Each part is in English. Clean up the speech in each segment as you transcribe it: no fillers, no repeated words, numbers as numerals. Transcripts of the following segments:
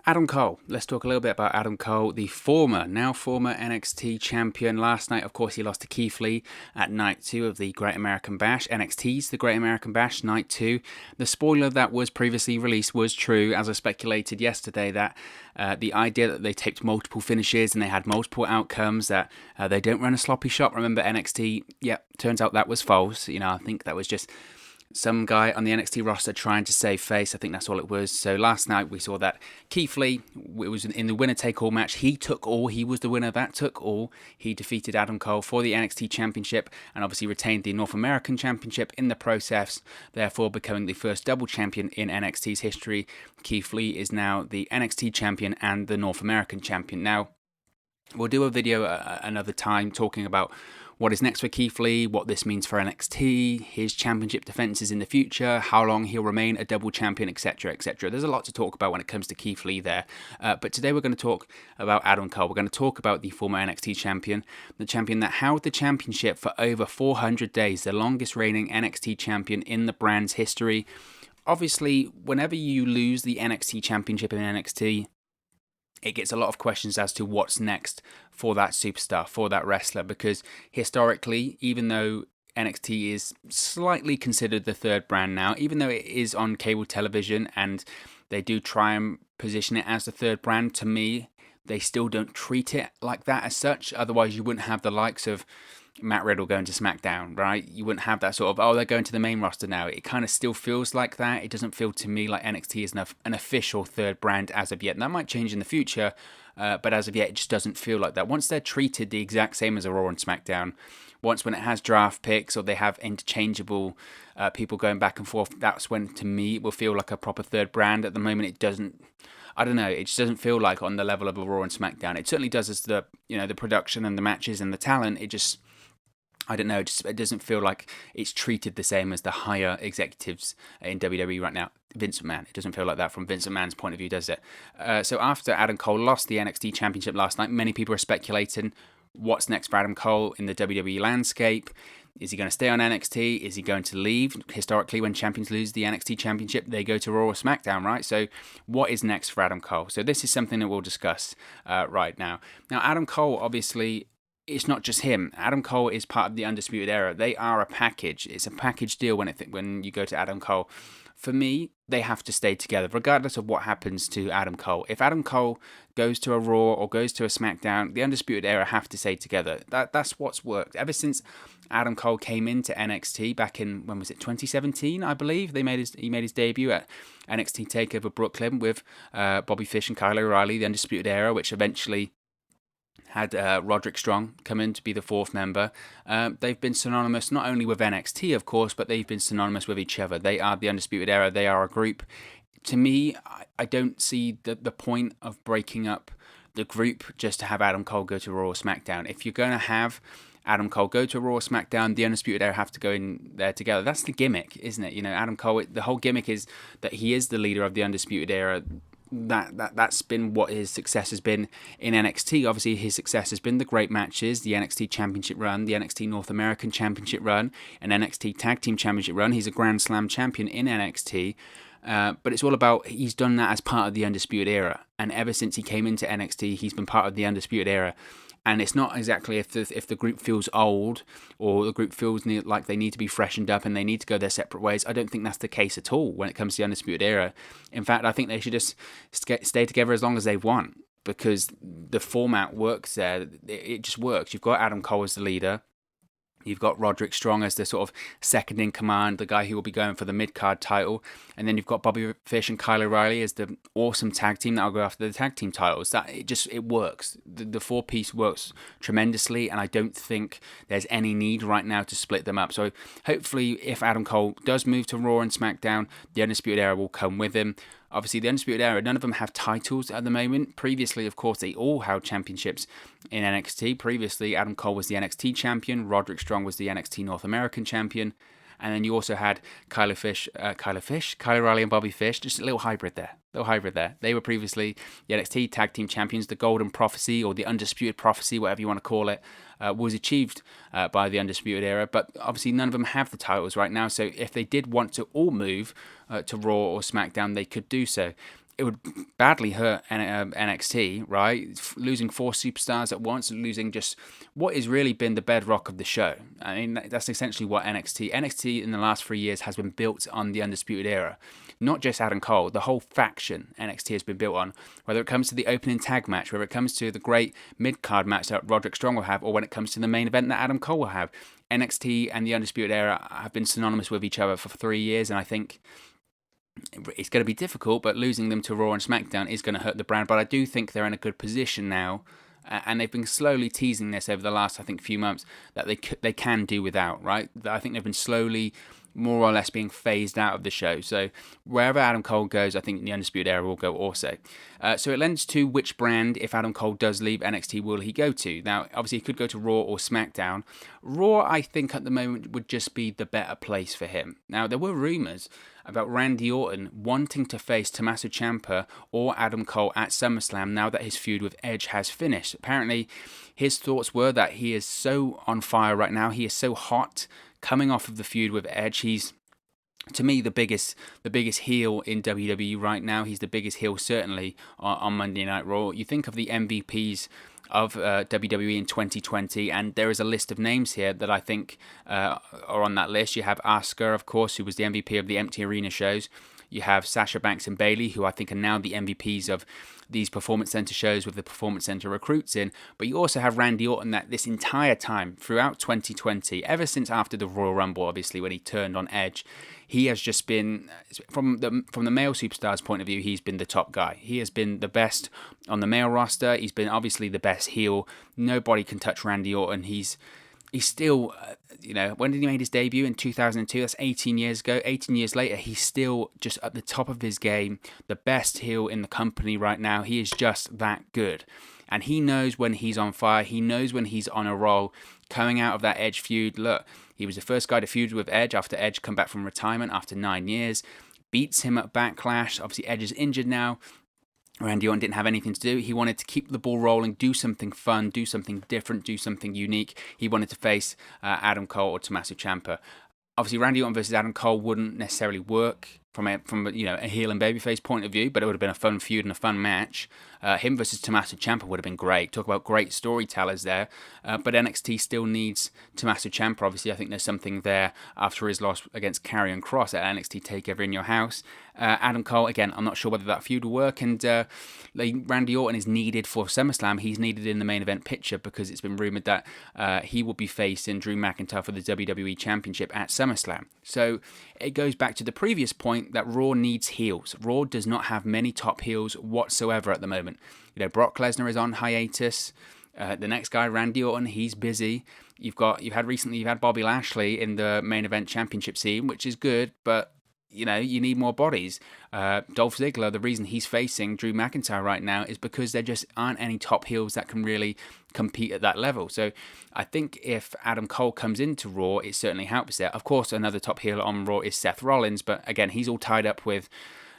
Adam Cole. Let's talk a little bit about Adam Cole, the now former NXT champion. Last night, of course, he lost to Keith Lee at night 2 of the Great American Bash. NXT's The Great American Bash, night 2. The spoiler that was previously released was true, as I speculated yesterday, that the idea that they taped multiple finishes and they had multiple outcomes, that they don't run a sloppy shop. Remember NXT? Yeah, turns out that was false. I think that was just some guy on the NXT roster trying to save face. I think that's all it was. So last night we saw that Keith Lee, it was in the winner-take-all match. He took all. He was the winner. That took all. He defeated Adam Cole for the NXT Championship and obviously retained the North American Championship in the process, therefore becoming the first double champion in NXT's history. Keith Lee is now the NXT Champion and the North American Champion. Now, we'll do a video another time talking about what is next for Keith Lee, what this means for NXT, his championship defenses in the future, how long he'll remain a double champion, etc., etc. There's a lot to talk about when it comes to Keith Lee there. But today we're going to talk about Adam Cole. We're going to talk about the former NXT champion, the champion that held the championship for over 400 days, the longest reigning NXT champion in the brand's history. Obviously, whenever you lose the NXT championship in NXT, it gets a lot of questions as to what's next for that superstar, for that wrestler, because historically, even though NXT is slightly considered the third brand now, even though it is on cable television and they do try and position it as the third brand, to me, they still don't treat it like that as such. Otherwise, you wouldn't have the likes of Matt Riddle going to Smackdown, right? You wouldn't have that sort of, they're going to the main roster now. It kind of still feels like that. It doesn't feel to me like NXT is an official third brand as of yet. And that might change in the future, but as of yet, it just doesn't feel like that. Once they're treated the exact same as a Raw and Smackdown, once when it has draft picks or they have interchangeable people going back and forth, that's when, to me, it will feel like a proper third brand. At the moment, it doesn't. I don't know. It just doesn't feel like on the level of a Raw and Smackdown. It certainly does as the production and the matches and the talent. It just, I don't know, it doesn't feel like it's treated the same as the higher executives in WWE right now. Vince McMahon. It doesn't feel like that from Vince McMahon's point of view, does it? So after Adam Cole lost the NXT Championship last night, many people are speculating what's next for Adam Cole in the WWE landscape. Is he going to stay on NXT? Is he going to leave? Historically, when champions lose the NXT Championship, they go to Raw or SmackDown, right? So what is next for Adam Cole? So this is something that we'll discuss right now. Now, Adam Cole, obviously, it's not just him. Adam Cole is part of the Undisputed Era. They are a package. It's a package deal when you go to Adam Cole. For me, they have to stay together, regardless of what happens to Adam Cole. If Adam Cole goes to a Raw or goes to a SmackDown, the Undisputed Era have to stay together. That's what's worked. Ever since Adam Cole came into NXT back in, when was it, 2017, I believe? He made his debut at NXT TakeOver Brooklyn with Bobby Fish and Kyle O'Reilly, the Undisputed Era, which eventually had Roderick Strong come in to be the fourth member. They've been synonymous not only with NXT, of course, but they've been synonymous with each other. They are the Undisputed Era. They are a group. To me, I don't see the point of breaking up the group just to have Adam Cole go to Raw or SmackDown. If you're going to have Adam Cole go to Raw or SmackDown, the Undisputed Era have to go in there together. That's the gimmick, isn't it? Adam Cole, the whole gimmick is that he is the leader of the Undisputed Era. That's been what his success has been in NXT. Obviously, his success has been the great matches, the NXT Championship run, the NXT North American Championship run, and NXT Tag Team Championship run. He's a Grand Slam champion in NXT. But it's all about, he's done that as part of the Undisputed Era. And ever since he came into NXT, he's been part of the Undisputed Era. And it's not exactly if the group feels old or the group feels like they need to be freshened up and they need to go their separate ways. I don't think that's the case at all when it comes to the Undisputed Era. In fact, I think they should just stay together as long as they want, because the format works there. It just works. You've got Adam Cole as the leader. You've got Roderick Strong as the sort of second in command, the guy who will be going for the mid-card title. And then you've got Bobby Fish and Kyle O'Reilly as the awesome tag team that will go after the tag team titles. It works. The four-piece works tremendously, and I don't think there's any need right now to split them up. So hopefully, if Adam Cole does move to Raw and SmackDown, the Undisputed Era will come with him. Obviously, the Undisputed Era, none of them have titles at the moment. Previously, of course, they all held championships in NXT. Previously, Adam Cole was the NXT champion. Roderick Strong was the NXT North American champion. And then you also had Kyle O'Reilly and Bobby Fish. Just a little hybrid there. They were previously the NXT Tag Team Champions. The Golden Prophecy, or the Undisputed Prophecy, whatever you want to call it, was achieved by the Undisputed Era. But obviously none of them have the titles right now. So if they did want to all move to Raw or SmackDown, they could do so. it would badly hurt NXT, right? Losing 4 superstars at once and losing just what has really been the bedrock of the show. I mean, that's essentially what NXT in the last 3 years has been built on the Undisputed Era. Not just Adam Cole, the whole faction NXT has been built on. Whether it comes to the opening tag match, whether it comes to the great mid-card match that Roderick Strong will have, or when it comes to the main event that Adam Cole will have. NXT and the Undisputed Era have been synonymous with each other for 3 years, and I think it's going to be difficult, but losing them to Raw and SmackDown is going to hurt the brand. But I do think they're in a good position now, and they've been slowly teasing this over the last, I think, few months that they can do without, right? I think they've been slowly, more or less, being phased out of the show. So wherever Adam Cole goes, I think the Undisputed Era will go also. So it lends to which brand, if Adam Cole does leave NXT, will he go to? Now, obviously, he could go to Raw or SmackDown. Raw, I think, at the moment, would just be the better place for him. Now, there were rumours about Randy Orton wanting to face Tommaso Ciampa or Adam Cole at SummerSlam now that his feud with Edge has finished. Apparently, his thoughts were that he is so on fire right now. He is so hot coming off of the feud with Edge. He's, to me, the biggest heel in WWE right now. He's the biggest heel, certainly, on Monday Night Raw. You think of the MVPs of WWE in 2020, and there is a list of names here that I think are on that list. You have Asuka, of course, who was the MVP of the empty arena shows. You have Sasha Banks and Bayley, who I think are now the MVPs of these Performance Center shows with the Performance Center recruits in. But you also have Randy Orton that this entire time, throughout 2020, ever since after the Royal Rumble, obviously, when he turned on Edge, he has just been, from the male superstars' point of view, he's been the top guy. He has been the best on the male roster. He's been obviously the best heel. Nobody can touch Randy Orton. He's still, when did he make his debut? In 2002. That's 18 years ago. 18 years later, he's still just at the top of his game. The best heel in the company right now. He is just that good. And he knows when he's on fire. He knows when he's on a roll. Coming out of that Edge feud, look, he was the first guy to feud with Edge after Edge come back from retirement after 9 years. Beats him at Backlash. Obviously, Edge is injured now. Randy Orton didn't have anything to do. He wanted to keep the ball rolling, do something fun, do something different, do something unique. He wanted to face Adam Cole or Tommaso Ciampa. Obviously, Randy Orton versus Adam Cole wouldn't necessarily work from a heel and babyface point of view, but it would have been a fun feud and a fun match. Him versus Tommaso Ciampa would have been great. Talk about great storytellers there. But NXT still needs Tommaso Ciampa. Obviously, I think there's something there after his loss against Karrion Kross at NXT TakeOver in Your House. Adam Cole, again, I'm not sure whether that feud will work. And Randy Orton is needed for SummerSlam. He's needed in the main event picture because it's been rumoured that he will be facing Drew McIntyre for the WWE Championship at SummerSlam. So it goes back to the previous point that Raw needs heels. Raw does not have many top heels whatsoever at the moment. Brock Lesnar is on hiatus. The next guy, Randy Orton, he's busy. You've had Bobby Lashley in the main event championship scene, which is good, but you need more bodies. Dolph Ziggler, the reason he's facing Drew McIntyre right now is because there just aren't any top heels that can really compete at that level. So I think if Adam Cole comes into Raw, it certainly helps there. Of course, another top heel on Raw is Seth Rollins, but again, he's all tied up with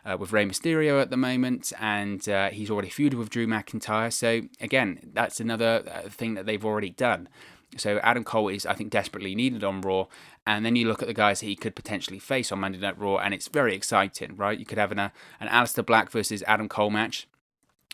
Rey Mysterio at the moment, and he's already feuded with Drew McIntyre. So again, that's another thing that they've already done. So Adam Cole is, I think, desperately needed on Raw. And then you look at the guys that he could potentially face on Monday Night Raw, and it's very exciting, right? You could have an Aleister Black versus Adam Cole match.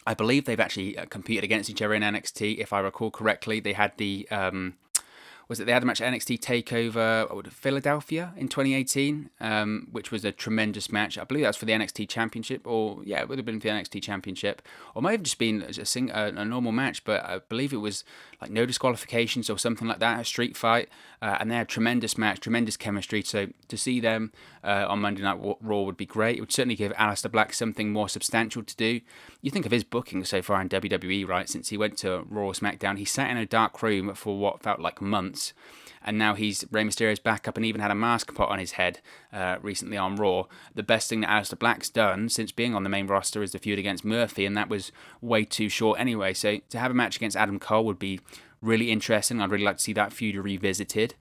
I believe they've actually competed against each other in NXT, if I recall correctly. They had they had a match at NXT TakeOver Philadelphia in 2018, which was a tremendous match. I believe that was for the NXT Championship, it would have been for the NXT Championship, or might have just been a normal match, but I believe it was like no disqualifications or something like that, a street fight, and they had a tremendous match, tremendous chemistry. So to see them on Monday Night Raw would be great. It would certainly give Aleister Black something more substantial to do. You think of his booking so far in WWE, right? Since he went to Raw or SmackDown, he sat in a dark room for what felt like months. And now Rey Mysterio's back up and even had a mask put on his head recently on Raw. The best thing that Aleister Black's done since being on the main roster is the feud against Murphy, and that was way too short anyway. So to have a match against Adam Cole would be really interesting. I'd really like to see that feud revisited.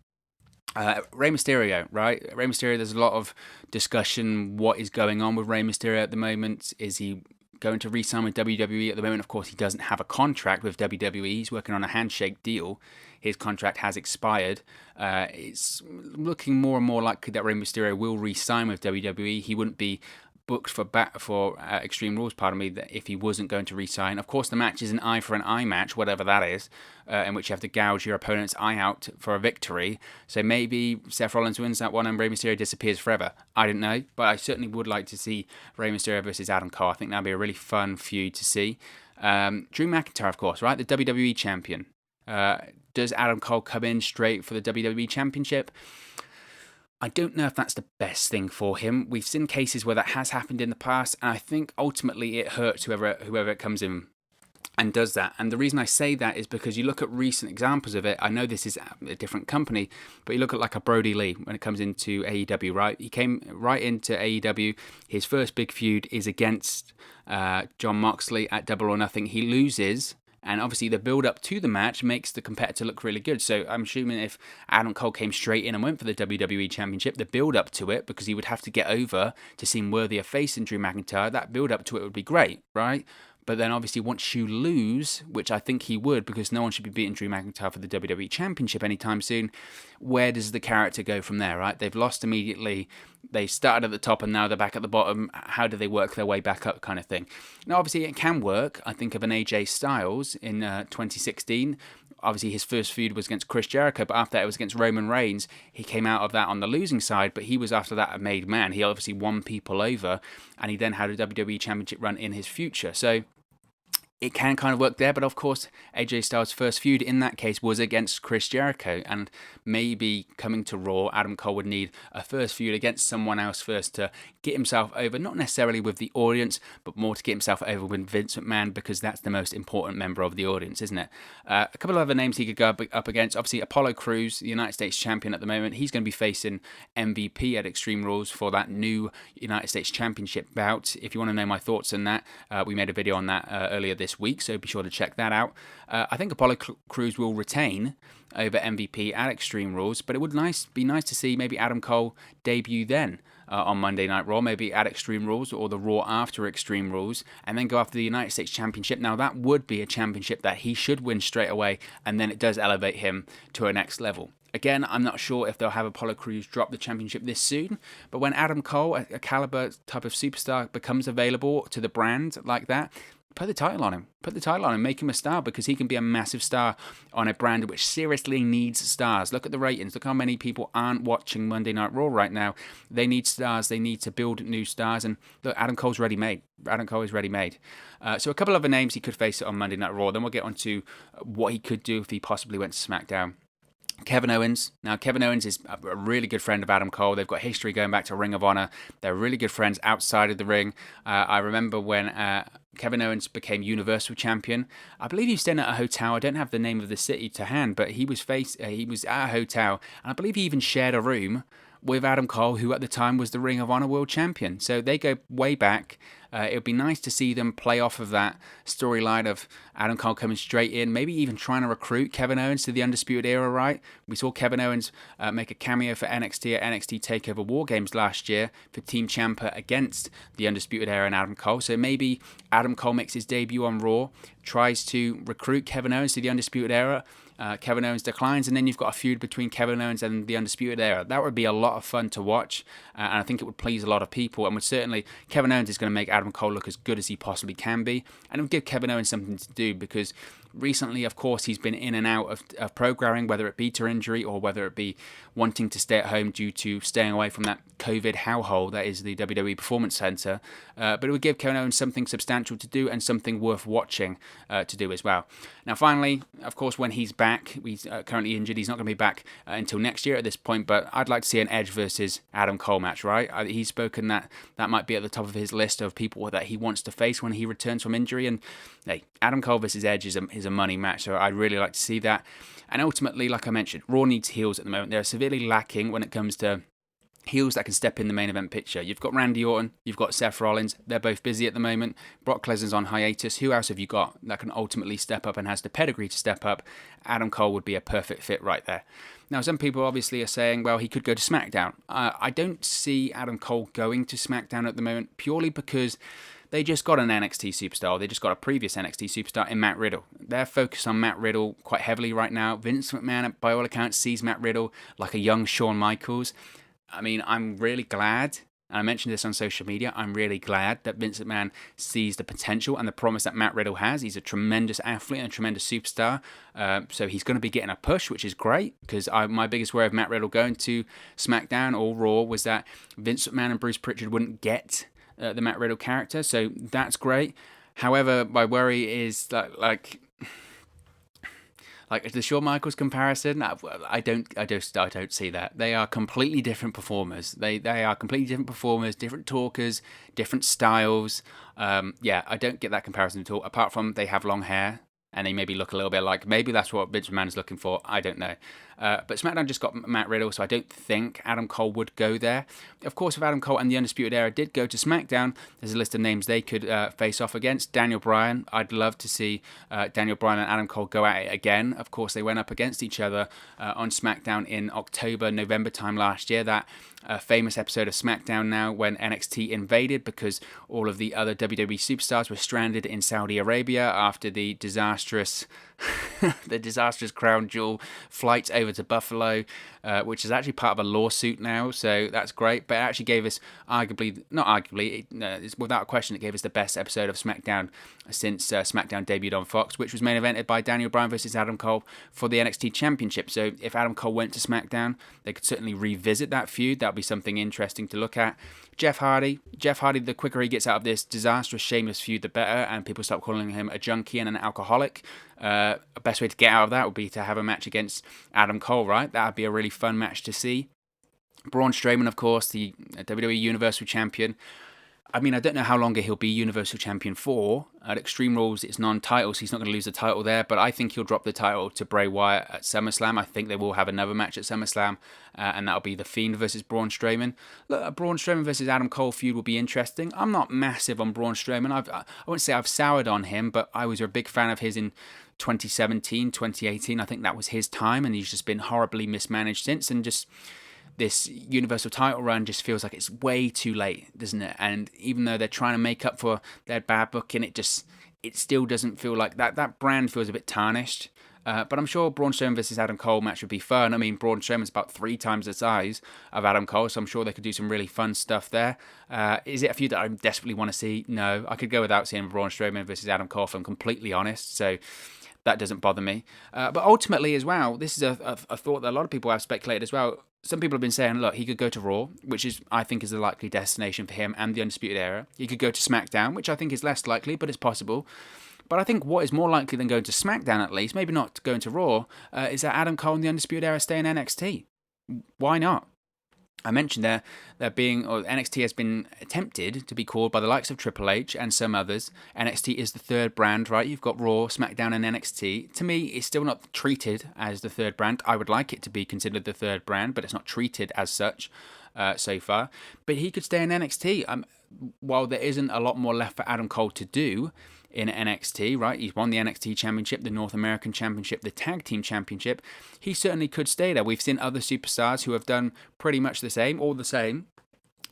Rey Mysterio, right? Rey Mysterio, there's a lot of discussion what is going on with Rey Mysterio at the moment. Is he going to re-sign with WWE at the moment? Of course, he doesn't have a contract with WWE. He's working on a handshake deal. His contract has expired. It's looking more and more likely that Rey Mysterio will re-sign with WWE. He wouldn't be booked for Extreme Rules, pardon me, that if he wasn't going to re-sign. Of course, the match is an eye for an eye match, whatever that is, in which you have to gouge your opponent's eye out for a victory. So maybe Seth Rollins wins that one and Rey Mysterio disappears forever. I don't know, but I certainly would like to see Rey Mysterio versus Adam Cole. I think that'd be a really fun feud to see. Drew McIntyre, of course, right? The WWE champion. Does Adam Cole come in straight for the WWE Championship? I don't know if that's the best thing for him. We've seen cases where that has happened in the past, and I think ultimately it hurts whoever it comes in and does that. And the reason I say that is because you look at recent examples of it. I know this is a different company, but you look at like a Brody Lee when it comes into AEW, right? He came right into AEW. His first big feud is against Jon Moxley at Double or Nothing. He loses. And obviously the build-up to the match makes the competitor look really good. So I'm assuming if Adam Cole came straight in and went for the WWE Championship, the build-up to it, because he would have to get over to seem worthy of facing Drew McIntyre, that build-up to it would be great, right? But then obviously once you lose, which I think he would, because no one should be beating Drew McIntyre for the WWE Championship anytime soon, where does the character go from there, right? They've lost immediately. They started at the top and now they're back at the bottom. How do they work their way back up, kind of thing? Now, obviously it can work. I think of an AJ Styles in 2016. Obviously, his first feud was against Chris Jericho, but after that it was against Roman Reigns. He came out of that on the losing side, but he was after that a made man. He obviously won people over, and he then had a WWE Championship run in his future. So it can kind of work there, but of course, AJ Styles' first feud in that case was against Chris Jericho, and maybe coming to Raw, Adam Cole would need a first feud against someone else first to get himself over, not necessarily with the audience, but more to get himself over with Vince McMahon, because that's the most important member of the audience, isn't it? A couple of other names he could go up against, obviously Apollo Crews, the United States champion at the moment. He's going to be facing MVP at Extreme Rules for that new United States Championship bout. If you want to know my thoughts on that, we made a video on that earlier this week, so be sure to check that out. I think Apollo Crews will retain over MVP at Extreme Rules, but it would be nice to see maybe Adam Cole debut then on Monday Night Raw, maybe at Extreme Rules or the Raw after Extreme Rules, and then go after the United States Championship. Now that would be a championship that he should win straight away, and then it does elevate him to a next level. Again, I'm not sure if they'll have Apollo Crews drop the championship this soon, but when Adam Cole, a caliber type of superstar, becomes available to the brand like that, put the title on him. Put the title on him. Make him a star, because he can be a massive star on a brand which seriously needs stars. Look at the ratings. Look how many people aren't watching Monday Night Raw right now. They need stars. They need to build new stars. And look, Adam Cole's ready-made. Adam Cole is ready-made. So a couple of other names he could face on Monday Night Raw. Then we'll get on to what he could do if he possibly went to SmackDown. Kevin Owens. Now, Kevin Owens is a really good friend of Adam Cole. They've got history going back to Ring of Honor. They're really good friends outside of the ring. I remember when Kevin Owens became Universal Champion. I believe he was staying at a hotel. I don't have the name of the city to hand, but he was at a hotel, and I believe he even shared a room with Adam Cole, who at the time was the Ring of Honor World Champion. So they go way back. It would be nice to see them play off of that storyline of Adam Cole coming straight in, maybe even trying to recruit Kevin Owens to the Undisputed Era, right? We saw Kevin Owens make a cameo for NXT at NXT TakeOver War Games last year for Team Ciampa against the Undisputed Era and Adam Cole. So maybe Adam Cole makes his debut on Raw, tries to recruit Kevin Owens to the Undisputed Era. Kevin Owens declines, and then you've got a feud between Kevin Owens and the Undisputed Era. That would be a lot of fun to watch, and I think it would please a lot of people, and would certainly, Kevin Owens is going to make Adam Cole look as good as he possibly can be, and it would give Kevin Owens something to do, because recently, of course, he's been in and out of programming, whether it be to injury or whether it be wanting to stay at home due to staying away from that COVID hellhole that is the WWE Performance Center. But it would give Kevin Owens something substantial to do and something worth watching to do as well. Now, finally, of course, when he's back, he's currently injured. He's not going to be back until next year at this point, but I'd like to see an Edge versus Adam Cole match, right? He's spoken that might be at the top of his list of people that he wants to face when he returns from injury. And hey, Adam Cole versus Edge is a money match, so I'd really like to see that. And ultimately, like I mentioned, Raw needs heels at the moment. They're severely lacking when it comes to heels that can step in the main event picture. You've got Randy Orton, you've got Seth Rollins. They're both busy at the moment. Brock Lesnar's on hiatus. Who else have you got that can ultimately step up and has the pedigree to step up? Adam Cole would be a perfect fit right there. Now, some people obviously are saying, well, he could go to SmackDown. I don't see Adam Cole going to SmackDown at the moment, purely because they just got an NXT superstar. They just got a previous NXT superstar in Matt Riddle. They're focused on Matt Riddle quite heavily right now. Vince McMahon, by all accounts, sees Matt Riddle like a young Shawn Michaels. I mean, I'm really glad And I mentioned this on social media. I'm really glad that Vince McMahon sees the potential and the promise that Matt Riddle has. He's a tremendous athlete and a tremendous superstar. So he's going to be getting a push, which is great, because my biggest worry of Matt Riddle going to SmackDown or Raw was that Vince McMahon and Bruce Pritchard wouldn't get the Matt Riddle character. So that's great. However, my worry is that, like the Shawn Michaels comparison, I don't see that. They are completely different performers. They are completely different performers, different talkers, different styles. I don't get that comparison at all. Apart from they have long hair and they maybe look a little bit like, maybe that's what Vince McMahon is looking for. I don't know. But SmackDown just got Matt Riddle, so I don't think Adam Cole would go there. Of course, if Adam Cole and the Undisputed Era did go to SmackDown, there's a list of names they could face off against. Daniel Bryan. I'd love to see Daniel Bryan and Adam Cole go at it again. Of course, they went up against each other on SmackDown in October, November time last year. That famous episode of SmackDown now when NXT invaded because all of the other WWE superstars were stranded in Saudi Arabia after the disastrous crown jewel flights over to Buffalo, which is actually part of a lawsuit now, so that's great. But it actually gave us it's without question, it gave us the best episode of SmackDown since SmackDown debuted on Fox, which was main evented by Daniel Bryan versus Adam Cole for the NXT Championship. So if Adam Cole went to SmackDown, they could certainly revisit that feud. That would be something interesting to look at. Jeff Hardy, the quicker he gets out of this disastrous, shameless feud, the better, and people stop calling him a junkie and an alcoholic. The best way to get out of that would be to have a match against Adam Cole, right? That would be a really fun match to see. Braun Strowman, of course, the WWE Universal Champion. I mean, I don't know how long he'll be Universal Champion for. At Extreme Rules, it's non-title, so he's not going to lose the title there. But I think he'll drop the title to Bray Wyatt at SummerSlam. I think they will have another match at SummerSlam, and that'll be The Fiend versus Braun Strowman. Look, a Braun Strowman versus Adam Cole feud will be interesting. I'm not massive on Braun Strowman. I wouldn't say I've soured on him, but I was a big fan of his in 2017, 2018. I think that was his time, and he's just been horribly mismanaged since, and just this Universal title run just feels like it's way too late, doesn't it? And even though they're trying to make up for their bad booking, it still doesn't feel like that brand feels a bit tarnished. But I'm sure Braun Strowman versus Adam Cole match would be fun. I mean, Braun Strowman's about 3 times the size of Adam Cole, so I'm sure they could do some really fun stuff there. Is it a feud that I desperately want to see? No. I could go without seeing Braun Strowman versus Adam Cole, if I'm completely honest. So that doesn't bother me. But ultimately as well, this is a thought that a lot of people have speculated as well. Some people have been saying, look, he could go to Raw, which I think is the likely destination for him and the Undisputed Era. He could go to SmackDown, which I think is less likely, but it's possible. But I think what is more likely than going to SmackDown, at least, maybe not going to Raw, is that Adam Cole and the Undisputed Era stay in NXT. Why not? I mentioned NXT has been attempted to be called by the likes of Triple H and some others. NXT is the third brand, right? You've got Raw, SmackDown, and NXT. To me, it's still not treated as the third brand. I would like it to be considered the third brand, but it's not treated as such so far. But he could stay in NXT. While there isn't a lot more left for Adam Cole to do in NXT, right? He's won the NXT Championship, the North American Championship, the Tag Team Championship. He certainly could stay there. We've seen other superstars who have done pretty much the same, all the same.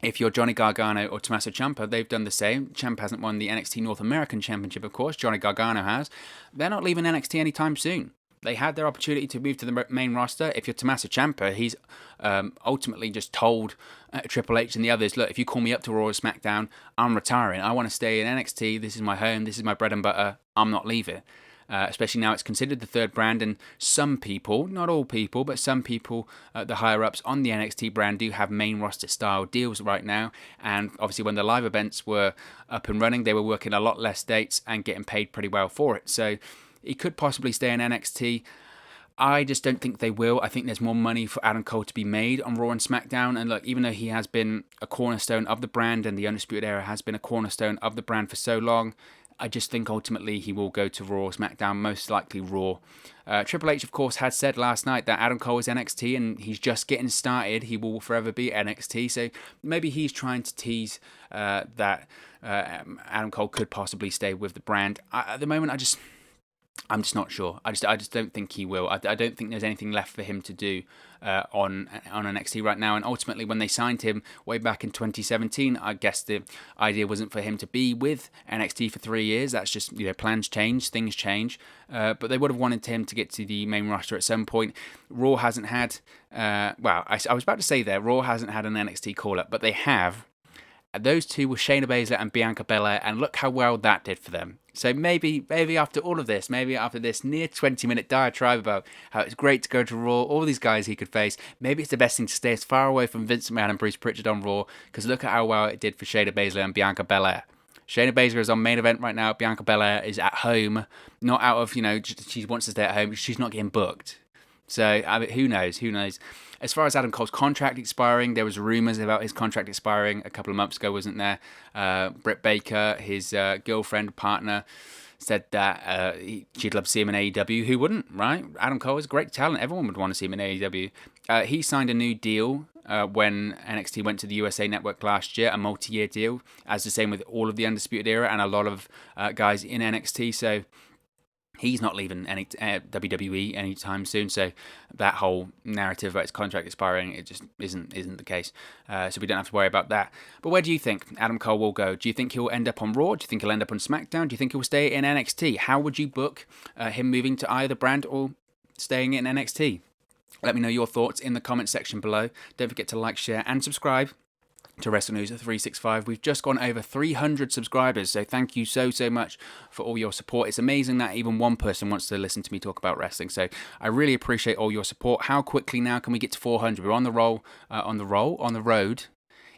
If you're Johnny Gargano or Tommaso Ciampa, they've done the same. Ciampa hasn't won the NXT North American Championship, of course. Johnny Gargano has. They're not leaving NXT anytime soon. They had their opportunity to move to the main roster. If you're Tommaso Ciampa, he's ultimately just told Triple H and the others, look, if you call me up to Raw or SmackDown, I'm retiring. I want to stay in NXT. This is my home. This is my bread and butter. I'm not leaving. Especially now it's considered the third brand, and some people, not all people, but some people, the higher-ups on the NXT brand do have main roster-style deals right now. And obviously when the live events were up and running, they were working a lot less dates and getting paid pretty well for it. So he could possibly stay in NXT. I just don't think they will. I think there's more money for Adam Cole to be made on Raw and SmackDown. And look, even though he has been a cornerstone of the brand and the Undisputed Era has been a cornerstone of the brand for so long, I just think ultimately he will go to Raw, SmackDown, most likely Raw. Triple H, of course, had said last night that Adam Cole is NXT and he's just getting started. He will forever be NXT. So maybe he's trying to tease that Adam Cole could possibly stay with the brand. At the moment, I'm just not sure. I just don't think he will. I don't think there's anything left for him to do on NXT right now. And ultimately, when they signed him way back in 2017, I guess the idea wasn't for him to be with NXT for 3 years. That's just, plans change, things change. But they would have wanted him to get to the main roster at some point. Raw hasn't had, I was about to say there, Raw hasn't had an NXT call-up, but they have. Those two were Shayna Baszler and Bianca Belair, and look how well that did for them. So maybe after all of this, maybe after this near 20-minute diatribe about how it's great to go to Raw, all these guys he could face, maybe it's the best thing to stay as far away from Vince McMahon and Bruce Pritchard on Raw, because look at how well it did for Shayna Baszler and Bianca Belair. Shayna Baszler is on main event right now. Bianca Belair is at home, not out of, she wants to stay at home. She's not getting booked. So, I mean, who knows? As far as Adam Cole's contract expiring, there was rumours about his contract expiring a couple of months ago, wasn't there? Britt Baker, his girlfriend, partner, said that she'd love to see him in AEW. Who wouldn't, right? Adam Cole is a great talent. Everyone would want to see him in AEW. He signed a new deal when NXT went to the USA Network last year, a multi-year deal, as the same with all of the Undisputed Era and a lot of guys in NXT. So he's not leaving WWE anytime soon, so that whole narrative about his contract expiring, it just isn't the case. So we don't have to worry about that. But where do you think Adam Cole will go? Do you think he'll end up on Raw? Do you think he'll end up on Smackdown? Do you think he'll stay in NXT? How would you book him moving to either brand or staying in NXT? Let me know your thoughts in the comment section below. Don't forget to like, share, and subscribe to Wrestle News 365. We've just gone over 300 subscribers, so thank you so much for all your support. It's amazing that even one person wants to listen to me talk about wrestling, so I really appreciate all your support. How quickly now can we get to 400? We're on the road.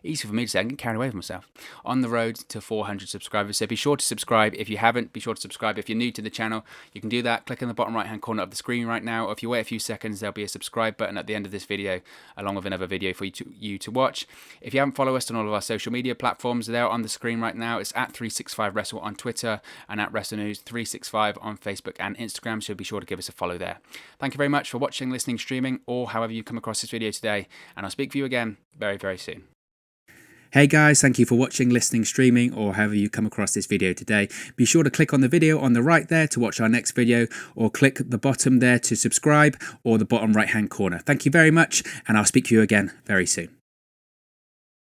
Easy for me to say, I can get carried away with myself. On the road to 400 subscribers. So be sure to subscribe. If you haven't, be sure to subscribe. If you're new to the channel, you can do that. Click on the bottom right hand corner of the screen right now. Or if you wait a few seconds, there'll be a subscribe button at the end of this video, along with another video for you to watch. If you haven't followed us on all of our social media platforms, they're on the screen right now. It's at 365Wrestle on Twitter and at WrestleNews365 on Facebook and Instagram. So be sure to give us a follow there. Thank you very much for watching, listening, streaming, or however you come across this video today. And I'll speak to you again very, very soon. Hey guys, thank you for watching, listening, streaming, or however you come across this video today. Be sure to click on the video on the right there to watch our next video, or click the bottom there to subscribe, or the bottom right hand corner. Thank you very much, and I'll speak to you again very soon.